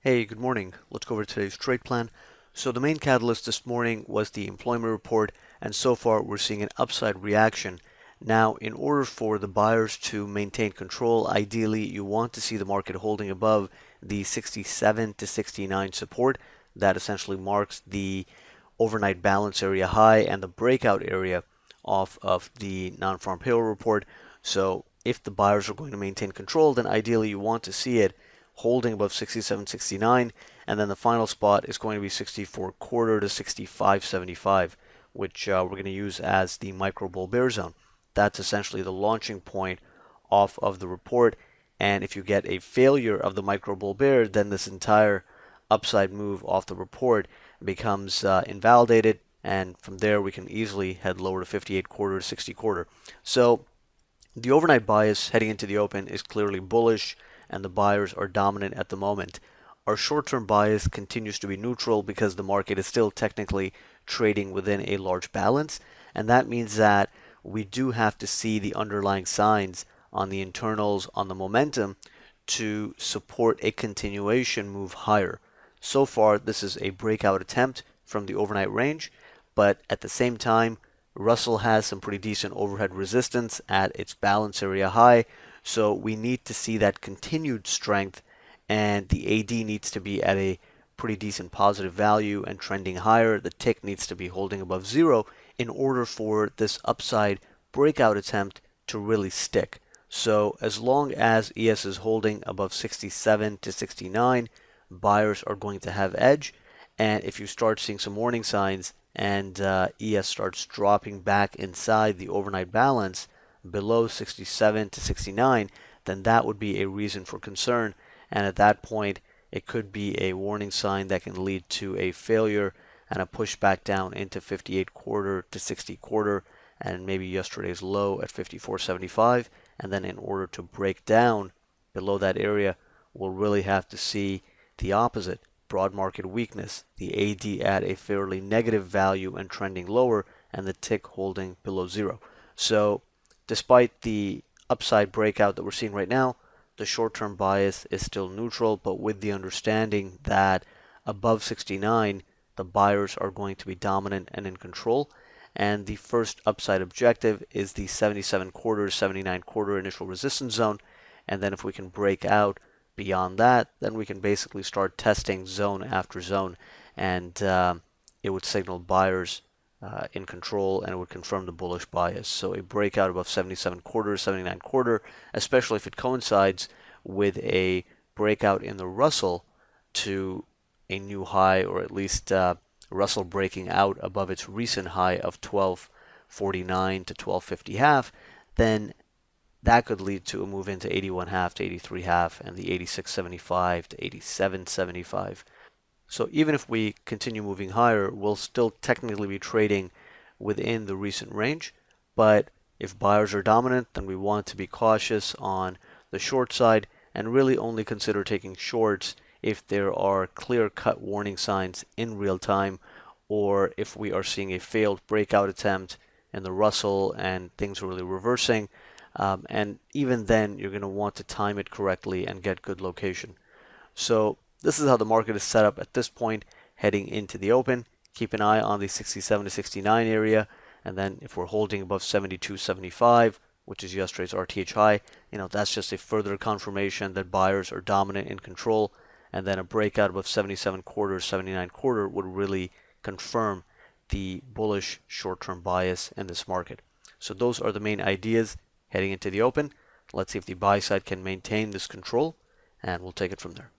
Hey, good morning. Let's go over today's trade plan. So the main catalyst this morning was the employment report, and so far we're seeing an upside reaction. Now, in order for the buyers to maintain control, ideally you want to see the market holding above the 67 to 69 support. That essentially marks the overnight balance area high and the breakout area off of the non-farm payroll report. So if the buyers are going to maintain control, then ideally you want to see it holding above 67.69, and then the final spot is going to be 64.25 to 65.75, which we're going to use as the micro bull bear zone. That's essentially the launching point off of the report, and if you get a failure of the micro bull bear, then this entire upside move off the report becomes invalidated, and from there we can easily head lower to 58.25 to 60.25. So the overnight bias heading into the open is clearly bullish, and the buyers are dominant at the moment. Our short-term bias continues to be neutral because the market is still technically trading within a large balance, and that means that we do have to see the underlying signs on the internals, on the momentum, to support a continuation move higher. So far, this is a breakout attempt from the overnight range, but at the same time, Russell has some pretty decent overhead resistance at its balance area high, so we need to see that continued strength, and the AD needs to be at a pretty decent positive value and trending higher. The tick needs to be holding above zero in order for this upside breakout attempt to really stick. So as long as ES is holding above 67 to 69, buyers are going to have edge. And if you start seeing some warning signs and ES starts dropping back inside the overnight balance below 67 to 69, then that would be a reason for concern. And at that point, it could be a warning sign that can lead to a failure and a pushback down into 58.25 to 60.25, and maybe yesterday's low at 54.75. And then in order to break down below that area, we'll really have to see the opposite, broad market weakness, the AD at a fairly negative value and trending lower, and the tick holding below zero. So despite the upside breakout that we're seeing right now, the short-term bias is still neutral, but with the understanding that above 69, the buyers are going to be dominant and in control. And the first upside objective is the 77.25 to 79.25 initial resistance zone. And then if we can break out beyond that, then we can basically start testing zone after zone, and it would signal buyers in control, and it would confirm the bullish bias. So a breakout above 77.25, 79.25, especially if it coincides with a breakout in the Russell to a new high, or at least Russell breaking out above its recent high of 1249 to 1250 half, then that could lead to a move into 81 half to 83 half and the 86.75 to 87.75. So even if we continue moving higher, we'll still technically be trading within the recent range. But if buyers are dominant, then we want to be cautious on the short side and really only consider taking shorts if there are clear-cut warning signs in real time, or if we are seeing a failed breakout attempt in the Russell and things are really reversing. And even then, you're going to want to time it correctly and get good location. So this is how the market is set up at this point heading into the open. Keep an eye on the 67 to 69 area, and then if we're holding above 72.75, which is yesterday's RTH high, that's just a further confirmation that buyers are dominant in control, and then a breakout above 77.25, 79.25 would really confirm the bullish short-term bias in this market. So those are the main ideas heading into the open. Let's see if the buy side can maintain this control, and we'll take it from there.